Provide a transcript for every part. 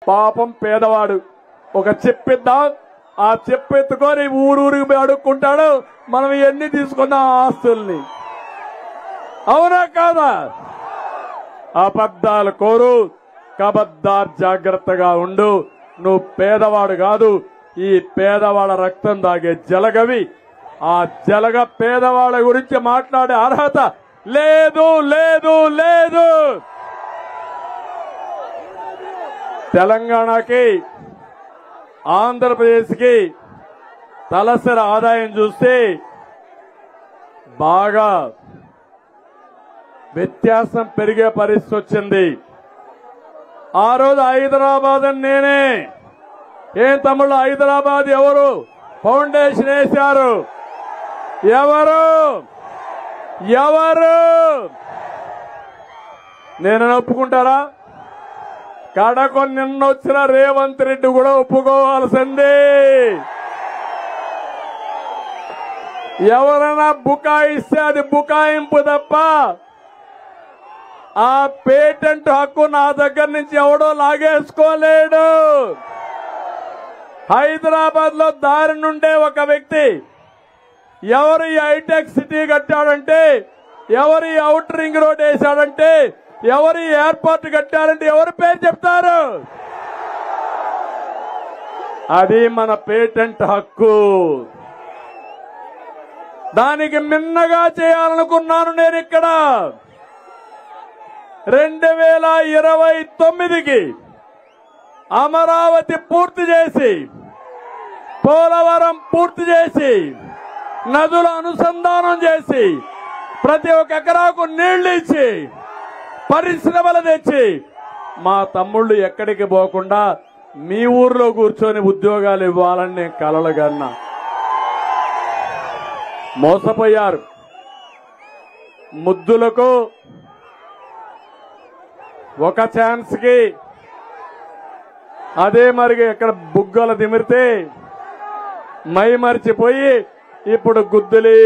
పాపం పేదవాడు ఒక చెప్పిద్దాం, ఆ చెప్పెత్తుకొని ఊరూరికి అడుక్కుంటాడు. మనం ఎన్ని తీసుకున్న ఆస్తుల్ని, అవునా కాదా? అబద్ధాలు కోరు, కబద్దార్, జాగ్రత్తగా ఉండు. నువ్వు పేదవాడు కాదు, ఈ పేదవాళ్ళ రక్తం దాగే జలగవి. ఆ జలగ పేదవాళ్ళ గురించి మాట్లాడే అర్హత లేదు లేదు లేదు. తెలంగాణకి ఆంధ్రప్రదేశ్కి తలసరి ఆదాయం చూస్తే బాగా వ్యత్యాసం పెరిగే పరిస్థితి వచ్చింది. ఆ రోజు హైదరాబాద్ అని నేనే, ఏం తమ్ముళ్ళు హైదరాబాద్ ఎవరు ఫౌండేషన్ వేశారు? ఎవరు ఎవరు నేను ఒప్పుకుంటారా? కడకు నిన్నొచ్చిన రేవంత్ రెడ్డి కూడా ఒప్పుకోవాల్సిందే. ఎవరైనా బుకాయిస్తే అది బుకాయింపు తప్ప ఆ పేటెంట్ హక్కు నా దగ్గర నుంచి ఎవడో లాగేసుకోలేడు. హైదరాబాద్ లో దారి నుండే ఒక వ్యక్తి ఎవరు ఈ హైటెక్ సిటీ కట్టాడంటే, ఎవరు ఈ అవుటర్ రింగ్ రోడ్ వేశాడంటే, ఎవరు ఈ ఎయిర్పోర్ట్ కట్టారంటే ఎవరు పేరు చెప్తారు? అది మన పేటెంట్ హక్కు. దానికి మిన్నగా చేయాలనుకున్నాను నేను. ఇక్కడ 2029కి అమరావతి పూర్తి చేసి, పోలవరం పూర్తి చేసి, నదుల అనుసంధానం చేసి, ప్రతి ఒక్క ఎకరాకు నీళ్లు ఇచ్చి, పరిశ్రమలు తెచ్చి, మా తమ్ముళ్ళు ఎక్కడికి పోకుండా మీ ఊర్లో కూర్చొని ఉద్యోగాలు ఇవ్వాలని నేను కలలుగన్నా. మోసపోయారు. ముద్దులకు ఒక ఛాన్స్ కి అదే మరిగి ఎక్కడ బుగ్గలు దిమిరితే మై మరిచిపోయి ఇప్పుడు గుద్దులే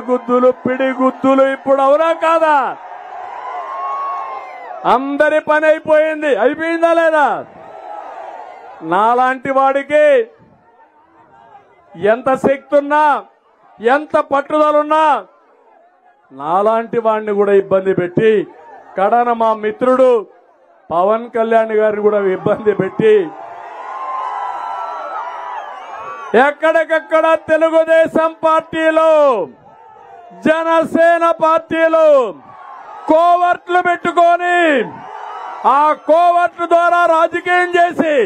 గుద్దులు, పిడి గుద్దులు. ఇప్పుడు అవునా కాదా? అందరి పని అయిపోయింది. అయిపోయిందా లేదా? నాలాంటి వాడికి ఎంత శక్తి ఉన్నా, ఎంత పట్టుదలున్నా, నాలాంటి వాడిని కూడా ఇబ్బంది పెట్టి, కడన మా మిత్రుడు పవన్ కళ్యాణ్ గారిని కూడా ఇబ్బంది పెట్టి, ఎక్కడికక్కడ తెలుగుదేశం పార్టీలో, జనసేన పార్టీలో కోవర్ట్లు పెట్టుకొని, ఆ కోవర్ట్ల ద్వారా రాజకీయం చేసి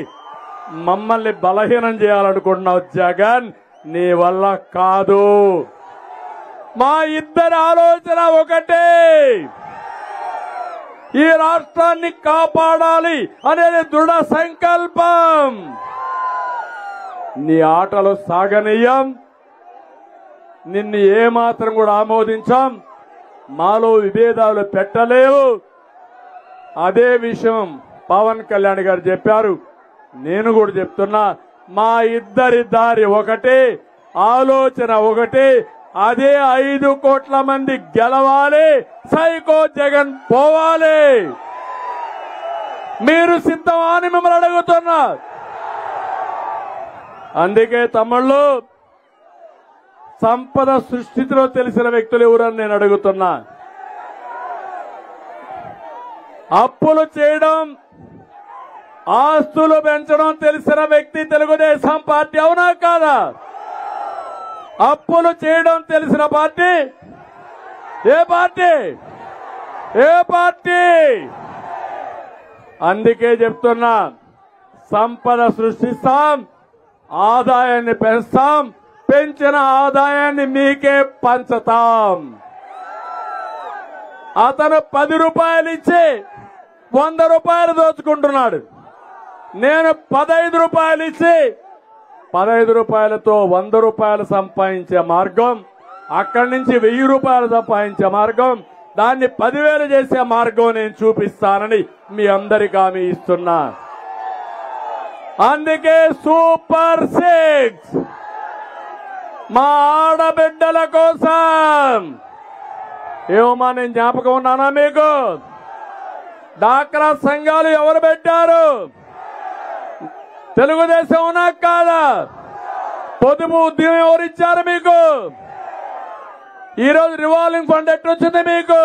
మమ్మల్ని బలహీనం చేయాలనుకుంటున్నావు జగన్. నీ వల్ల కాదు. మా ఇద్దరి ఆలోచన ఒకటే, ఈ రాష్ట్రాన్ని కాపాడాలి అనేది దృఢ సంకల్పం. నీ ఆటలు సాగనీయం, నిన్ను ఏమాత్రం కూడా ఆమోదించాం. మాలో విభేదాలు పెట్టలేవు. అదే విషయం పవన్ కళ్యాణ్ గారు చెప్పారు, నేను కూడా చెప్తున్నా. మా ఇద్దరి దారి ఒకటే, ఆలోచన ఒకటే. అదే 5 కోట్ల మంది గెలవాలి, సైకో జగన్ పోవాలి. మీరు సిద్ధమా అని మిమ్మల్ని అడుగుతున్నా. అందుకే తమ్ముళ్ళు, సంపద సృష్టిలో తెలిసిన వ్యక్తులు ఎవరని నేను అడుగుతున్నా. అప్పులు చేయడం, ఆస్తులు పెంచడం తెలిసిన వ్యక్తి తెలుగుదేశం పార్టీ, అవునా కాదా? అప్పులు చేయడం తెలిసిన పార్టీ ఏ పార్టీ? ఏ పార్టీ? అందుకే చెప్తున్నా, సంపద సృష్టిస్తాం, ఆదాయాన్ని పెంచుతాం, పెంచిన ఆదాయాన్ని మీకే పంచుతాం. అతను 10 రూపాయలు ఇచ్చి 100 రూపాయలు దోచుకుంటున్నాడు. నేను 15 రూపాయలు ఇచ్చి 15 రూపాయలతో 100 రూపాయలు సంపాదించే మార్గం, అక్కడి నుంచి 1000 రూపాయలు సంపాదించే మార్గం, దాన్ని 10,000 చేసే మార్గం నేను చూపిస్తానని మీ అందరికీ హామీ ఇస్తున్నా. అందుకే సూపర్ 6 మా ఆడబిడ్డల కోసం. ఏమమ్మా, నేను జ్ఞాపకం ఉన్నానా మీకు? డాక్రా సంఘాలు ఎవరు పెట్టారు? తెలుగుదేశం ఉన్నా కాదా? పొదుపు ఉద్యమం ఎవరిచ్చారు మీకు? ఈరోజు రివాల్వింగ్ ఫండ్ ఎట్టొచ్చింది మీకు?